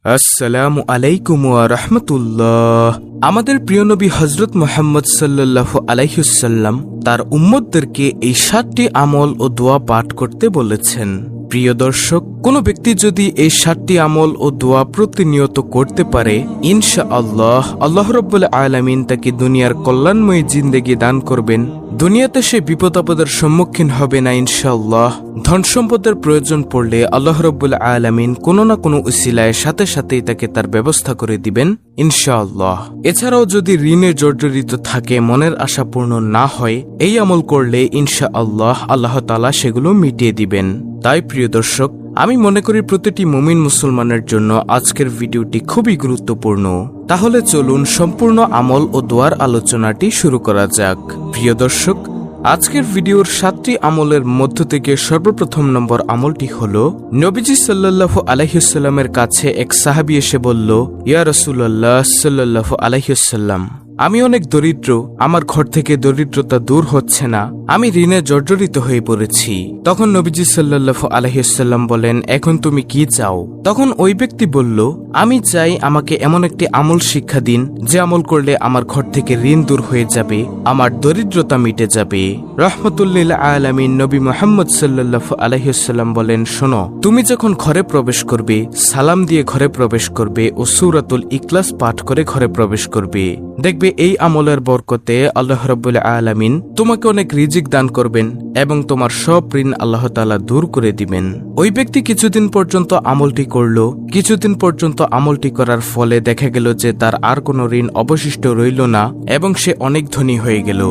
আসসালামু আলাইকুম ওয়া রাহমাতুল্লাহ। আমাদের প্রিয় নবী হযরত মুহাম্মদ সাল্লাল্লাহু আলাইহি ওয়াসাল্লাম তার উম্মতদেরকে এই 7টি আমল ও দোয়া পাঠ করতে বলেছেন। প্রিয় দর্শক, কোন ব্যক্তি যদি এই 7টি আমল ও দোয়া প্রতিনিয়ত করতে পারে, ইনশাআল্লাহ আল্লাহ রাব্বুল আলামিন তাকে দুনিয়ার কল্যাণময় জিন্দেগি দান করবেন। দুনিয়াতে সে বিপদ আপদের সম্মুখীন হবে না ইনশাআল্লাহ। ধন সম্পদের প্রয়োজন পড়লে আল্লাহ রাব্বুল আলামিন কোনো না কোনো উসিলায় সাথে সাথেই তাকে তার ব্যবস্থা করে দিবেন ইনশাআল্লাহ। এছাড়াও যদি ঋণে জর্জরিত থাকে, মনের আশা পূর্ণ না হয়, এই আমল করলে ইনশাআল্লাহ আল্লাহ তাআলা সেগুলো মিটিয়ে দিবেন। তাই প্রিয় দর্শক, আমি মনে করি প্রতিটি মুমিন মুসলমানের জন্য আজকের ভিডিওটি খুবই গুরুত্বপূর্ণ। তাহলে চলুন সম্পূর্ণ আমল ও দোয়ার আলোচনাটি শুরু করা যাক। প্রিয় দর্শক, আজকের ভিডিওর 7টি আমলের মধ্য থেকে সর্বপ্রথম নম্বর আমলটি হলো, নবীজি সাল্লাল্লাহু আলাইহি ওয়াসাল্লামের কাছে এক সাহাবী এসে বলল, ইয়া রাসূলুল্লাহ সাল্লাল্লাহু আলাইহি ওয়াসাল্লাম, আমি অনেক দরিদ্র, আমার ঘর থেকে দরিদ্রতা দূর হচ্ছে না, আমি ঋণে জর্জরিত হয়ে পড়েছি। তখন নবীজি সাল্লাল্লাহু আলাইহি ওয়াসাল্লাম বলেন, এখন তুমি কি চাও? তখন ওই ব্যক্তি বলল, আমি চাই আমাকে এমন একটি আমল শিক্ষা দিন যে আমল করলে আমার ঘর থেকে ঋণ দূর হয়ে যাবে, আমার দরিদ্রতা মিটে যাবে। রাহমাতুল্লিল আলামিন নবী মুহাম্মদ সাল্লাল্লাহু আলাইহি ওয়াসাল্লাম বলেন, শোনো, তুমি যখন ঘরে প্রবেশ করবে, সালাম দিয়ে ঘরে প্রবেশ করবে ও সূরাতুল ইখলাস পাঠ করে ঘরে প্রবেশ করবে। দেখবে এই আমলের বরকতে আল্লাহ রাব্বুল আলামিন তোমাকে অনেক রিজিক দান করবেন এবং তোমার সব ঋণ আল্লাহ তাআলা দূর করে দিবেন। ওই ব্যক্তি কিছুদিন পর্যন্ত আমলটি করল। কিছুদিন পর্যন্ত আমলটি করার ফলে দেখা গেল যে তার আর কোনো ঋণ অবশিষ্ট রইল না এবং সে অনেক ধনী হয়ে গেল।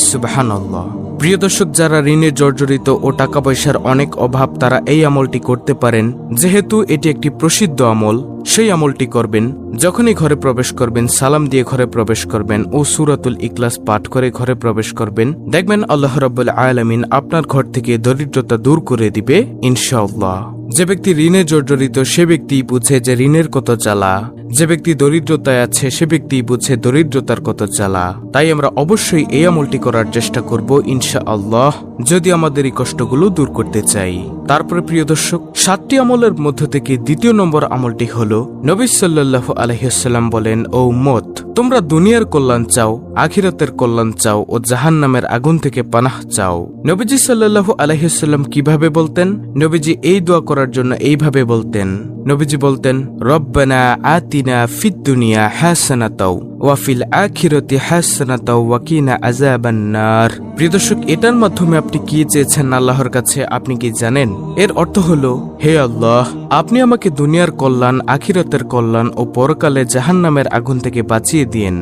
সুবহানাল্লাহ। প্রিয় দর্শক, যারা ঋণে জর্জরিত ও টাকা পয়সার অনেক অভাব, তারা এই আমলটি করতে পারেন। যেহেতু এটি একটি প্রসিদ্ধ আমল, সেই আমলটি করবেন। যখনই ঘরে প্রবেশ করবেন, সালাম দিয়ে ঘরে প্রবেশ করবেন ও সূরাতুল ইখলাস পাঠ করে ঘরে প্রবেশ করবেন। দেখবেন আল্লাহ রাব্বুল আলামিন আপনার ঘর থেকে দরিদ্রতা দূর করে দিবে ইনশাআল্লাহ। যে ব্যক্তি ঋণে জর্জরিত সে ব্যক্তি বুঝে যে ঋণের কত জ্বালা। যে ব্যক্তি দরিদ্রতায় আছে সে ব্যক্তি বুঝে দরিদ্রতার কত জ্বালা। তাই আমরা অবশ্যই এই আমলটি করার চেষ্টা করব ইনশাআল্লাহ, যদি আমাদের এই কষ্টগুলো দূর করতে চাই। তারপরে প্রিয় দর্শক, 7টি আমলের মধ্য থেকে দ্বিতীয় নম্বর আমলটি হলো, নবী সাল্লাল্লাহু আলাইহি ওয়াসাল্লাম বলেন, ও উম্মত, তোমরা দুনিয়ার কল্যাণ চাও, আখিরাতের কল্যাণ চাও ও জাহান্নামের আগুন থেকে পানাহ চাও। নবীজি সাল্লাল্লাহু আলাইহি ওয়াসাল্লাম কিভাবে বলতেন? নবীজি এই দোয়া করার জন্য এইভাবে বলতেন। নবীজি বলতেন, রব্বানা আতিনা ফিদ দুনিয়া হাসানাতাও ওয়া ফিল আখিরাতি হাসানাতাও ওয়া কিনা আযাবান নার। প্রিয় দর্শক, এটার মাধ্যমে আপনি কি চেয়েছেন আল্লাহর কাছে আপনি কি জানেন? এর অর্থ হলো, হে আল্লাহ, আপনি আমাকে দুনিয়ার কল্যাণ, আখিরাতের কল্যাণ ও পরকালে জাহান্নামের আগুন থেকে বাঁচিয়ে দিয়েন।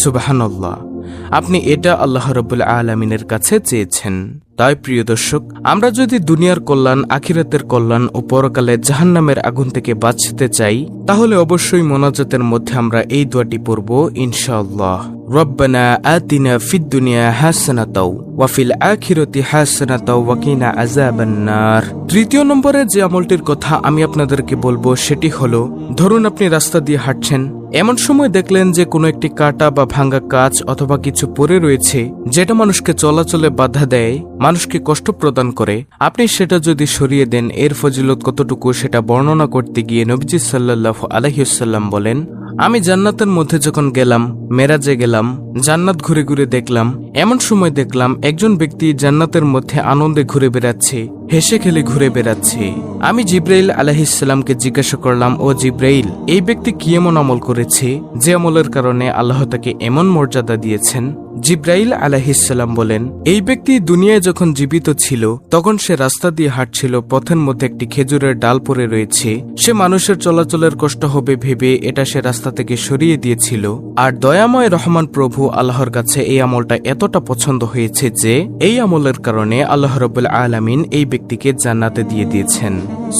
সুবহানাল্লাহ। আপনি এটা আল্লাহ রাব্বুল আলামিনের কাছে চেয়েছেন। তাই প্রিয় দর্শক, আমরা যদি দুনিয়ার কল্যাণ, আখিরাতের কল্যাণ ও পরকালে জাহান্নামের আগুন থেকে বাঁচতে চাই, তাহলে অবশ্যই মোনাজাতের মধ্যে আমরা এই দোয়াটি পড়ব ইনশাআল্লাহ। রব্বানা আতিনা ফিদ দুনিয়া হাসানাতাও ওয়া ফিল আখিরাতি হাসানাতাও ওয়া কিনা আযাবান নার। তৃতীয় নম্বরে যে আমলটির কথা আমি আপনাদেরকে বলবো সেটি হলো, ধরুন আপনি রাস্তা দিয়ে হাঁটছেন, এমন সময় দেখলেন যে কোনো একটি কাটা বা ভাঙা কাঁচ অথবা কিছু পড়ে রয়েছে যেটা মানুষকে চলাচলে বাধা দেয়, মানুষকে কষ্ট প্রদান করে। আপনি সেটা যদি সরিয়ে দেন, এর ফজিলত কতটুকু সেটা বর্ণনা করতে গিয়ে নবীজি সাল্লাল্লাহু আলাইহি ওয়াসাল্লাম বলেন, আমি জান্নাতের মধ্যে যখন গেলাম, মেরাজে গেলাম, জান্নাত ঘুরে ঘুরে দেখলাম, এমন সময় দেখলাম একজন ব্যক্তি জান্নাতের মধ্যে আনন্দে ঘুরে বেড়াচ্ছে, হেসে খেলে ঘুরে বেড়াচ্ছে। আমি জিব্রাইল আলাইহিস সালামকে জিজ্ঞাসা করলাম, ও জিব্রাইল, এই ব্যক্তি কি এমন আমল করেছে যে আমলের কারণে আল্লাহ তাকে এমন মর্যাদা দিয়েছেন? জিব্রাইল আলাইহিস সালাম বলেন, এই ব্যক্তি দুনিয়ায় যখন জীবিত ছিল তখন সে রাস্তা দিয়ে হাঁটছিল, পথের মধ্যে একটি খেজুরের ডাল পড়ে রয়েছে, সে মানুষের চলাচলের কষ্ট হবে ভেবে এটা সে রাস্তা থেকে সরিয়ে দিয়েছিল। আর দয়াময় রহমান প্রভু আল্লাহর কাছে এই আমলটা এতটা পছন্দ হয়েছে যে এই আমলের কারণে আল্লাহ রাব্বুল আলামিন এই ব্যক্তিকে জান্নাতে দিয়ে দিয়েছেন।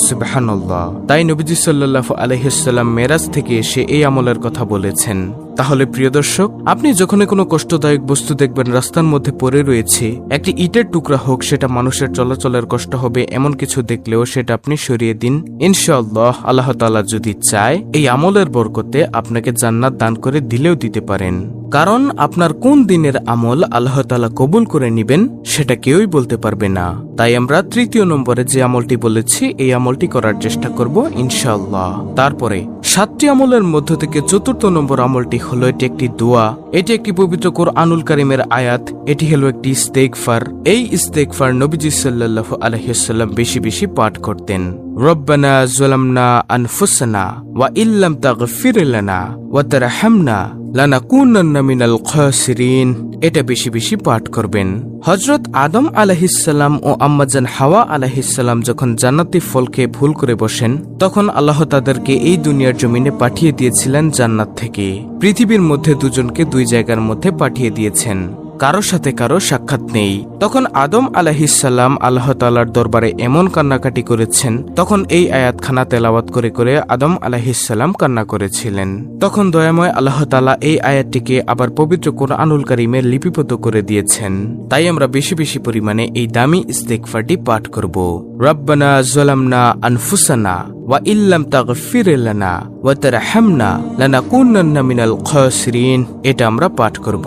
সুবহানাল্লাহ। তাই নবীজি সাল্লাল্লাহু আলাইহি ওয়াসাল্লাম মেরাজ থেকে এসে এই আমলের কথা বলেছেন। তাহলে প্রিয় দর্শক, আপনি যখনই কোনো কষ্টদায়ক বস্তু দেখবেন রাস্তার মধ্যে পড়ে রয়েছে, একটি ইটের টুকরা হোক, সেটা মানুষের চলাচলের কষ্ট হবে এমন কিছু দেখলেও সেটা আপনি সরিয়ে দিন। ইনশাআল্লাহ আল্লাহ তাআলা যদি চায়, এই আমলের বরকতে আপনাকে জান্নাত দান করে দিলেও দিতে পারেন। কারণ আপনার কোন দিনের আমল আল্লাহ তাআলা কবুল করে নিবেন সেটা কেউই বলতে পারবে না। তাই আমরা তৃতীয় নম্বরে যে আমলটি বলেছি, এই আমলটি করার চেষ্টা করব ইনশাআল্লাহ। তারপরে 7টি আমলের মধ্য থেকে 4র্থ নম্বর আমলটি হলো এটি একটি দোয়া। এটি একটি পবিত্র কোরআনুল কারীমের আয়াত। এটি হলো একটি ইস্তেগফার। এই ইস্তেগফার নবীজি সাল্লাল্লাহু আলাইহি ওয়াসাল্লাম বেশি বেশি পাঠ করতেন। রব্বানা যালামনা আনফুসানা ওয়া ইল্লাম তাগফির লানা ওয়া তারহামনা লানাকুনান্না মিনাল খাসিরিন। এটা বেশি বেশি পাঠ করবেন। হযরত আদম আলাইহিসসালাম ও আম্মাজান হাওয়া আলাইহিসসালাম যখন জান্নাতি ফল খেয়ে ভুল করে বসেন, তখন আল্লাহ তাদেরকে এই দুনিয়ার জমিনে পাঠিয়ে দিয়েছিলেন জান্নাত থেকে। পৃথিবীর মধ্যে দুজনকে দুই জায়গার মধ্যে পাঠিয়ে দিয়েছেন, কারো সাথে কারো সাক্ষাৎ নেই। তখন আদম আলাইহিসসালাম আল্লাহ তাআলার দরবারে এমন কান্নাকাটি করেছেন, তখন এই আয়াতখানা তেলাওয়াত করে করে আদম আলাইহিসসালাম কান্না করেছিলেন। তখন দয়াময় আল্লাহ তাআলা এই আয়াতটিকে আবার পবিত্র কোরআনুল কারীমে লিপিবদ্ধ করে দিয়েছেন। তাই আমরা বেশি বেশি পরিমাণে এই দামি ইস্তেগফারটি পাঠ করব। রব্বানা যালামনা আনফুসানা ওয়া ইল্লাম তাগফির লানা ওয়া তারহামনা লানাকুনান্না মিনাল খাসিরিন। এটা আমরা পাঠ করব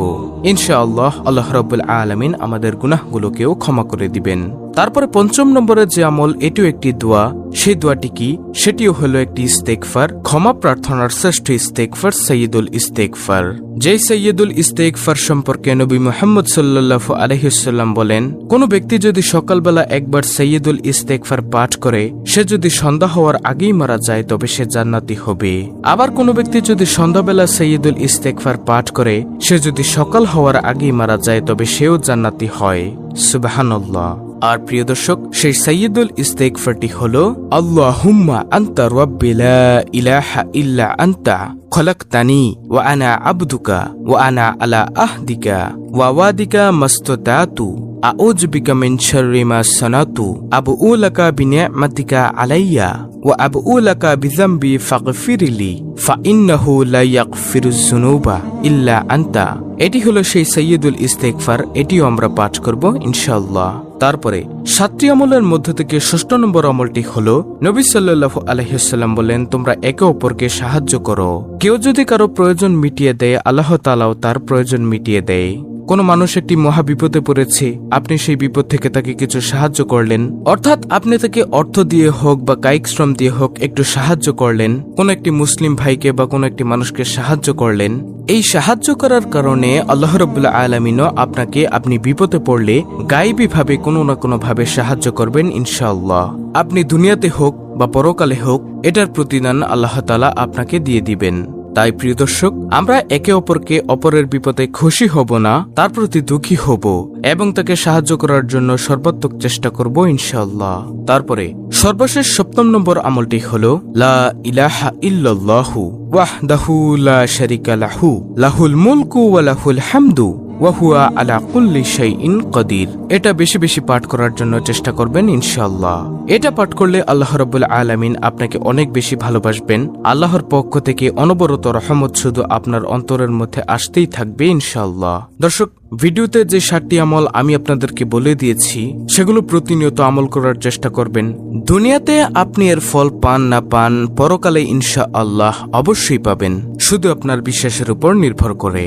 ইনশাআল্লাহ। আল্লাহ রাব্বুল আলামিন আমাদের গুনাহগুলোকেও ক্ষমা করে দিবেন। তারপরে 5ম নম্বরের যে আমল, এটিও একটি দোয়া। সেই দোয়াটি কি? সেটিও হলো একটি ইস্তেগফার। ক্ষমা প্রার্থনার শ্রেষ্ঠ ইস্তেগফার সাইয়্যিদুল ইস্তেগফার। যেই সাইয়্যিদুল ইস্তেগফার সম্পর্কে নবী মুহাম্মদ সাল্লাল্লাহু আলাইহি ওয়াসাল্লাম বলেন, কোন ব্যক্তি যদি সকালবেলা একবার সাইয়্যিদুল ইস্তেগফার পাঠ করে, সে যদি সন্ধ্যা হওয়ার আগেই মারা যায় তবে সে জান্নাতি হবে। আবার কোন ব্যক্তি যদি সন্ধ্যাবেলা সাইয়্যিদুল ইস্তেগফার পাঠ করে, সে যদি সকাল হওয়ার আগেই মারা যায় তবে সেও জান্নাতি হয়। সুবহানাল্লাহ। আর প্রিয় দর্শক, সেই সাইয়্যিদুল ইস্তেগফারটি হলো আল্লাহুম্মা আনতা রাব্বি লা ইলাহা ইল্লা আনতা খলাকতানি ওয়া আনা আবদুকা ওয়া আনা আলা আহদিকা ওয়া ওয়াদিকা মাস্তাতাতু আউযু বিকা মিন শাররি মা সানাতু আবউ লাকা বিনি'মাতিকা আলাইয়া ওয়া আবউ লাকা বিযামবি ফাগফিরলি ফাইন্নাহু লা ইয়াগফিরুয যুনুবা ইল্লা আনতা। এটি হলো সেই সাইয়্যিদুল ইস্তেগফার। এটিও আমরা পাঠ করব ইনশাআল্লাহ। তারপরে 7টি আমলের মধ্য থেকে 6ষ্ঠ নম্বর আমলটি হলো, নবী সাল্লাল্লাহু আলাইহি ওয়াসাল্লাম বলেন, তোমরা একে অপরকে সাহায্য করো। কেউ যদি কারো প্রয়োজন মিটিয়ে দেয়, আল্লাহ তাআলাও তার প্রয়োজন মিটিয়ে দেয়। কোন মানুষ একটি মহা বিপদে পড়েছে, আপনি সেই বিপদ থেকে তাকে কিছু সাহায্য করলেন, অর্থাৎ আপনি তাকে অর্থ দিয়ে হোক বা কায়িক শ্রম দিয়ে হোক একটু সাহায্য করলেন। কোন একটি মুসলিম ভাইকে বা কোন একটি মানুষকে সাহায্য করলেন। এই সাহায্য করার কারণে আল্লাহ রাব্বুল আলামিনও আপনাকে আপনি বিপদে পড়লে গায়েবী ভাবে কোনো না কোনো ভাবে সাহায্য করবেন ইনশাআল্লাহ। আপনি দুনিয়াতে হোক বা পরকালে হোক, এটার প্রতিদান আল্লাহ তাআলা আপনাকে দিয়ে দিবেন। তাই প্রিয় দর্শক, আমরা একে অপরকে অপরের বিপদে খুশি হব না, তার প্রতি দুঃখী হব এবং তাকে সাহায্য করার জন্য সর্বাত্মক চেষ্টা করব ইনশাআল্লাহ। তারপরে সর্বশেষ 7ম নম্বর আমলটি হলো লা ইলাহা ইল্লাল্লাহু ওয়াহদাহু লা শারীকা লাহু লাহুল মুলকু ওয়া লাহুল হামদু ওয়া হুয়া আলা কুল্লি শাইইন কাদির। এটা বেশি বেশি পাঠ করার জন্য চেষ্টা করবেন ইনশাআল্লাহ। এটা পাঠ করলে আল্লাহ রাব্বুল আলামিন আপনাকে অনেক বেশি ভালোবাসবেন। আল্লাহর পক্ষ থেকে অনবরত রহমত শুধু আপনার অন্তরের মধ্যে আসতেই থাকবে ইনশাআল্লাহ। দর্শক, ভিডিওতে যে 7টি আমল আমি আপনাদেরকে বলে দিয়েছি, সেগুলো প্রতিনিয়ত আমল করার চেষ্টা করবেন। দুনিয়াতে আপনি এর ফল পান না পান, পরকালে ইনশাআল্লাহ অবশ্যই পাবেন, শুধু আপনার বিশ্বাসের উপর নির্ভর করে।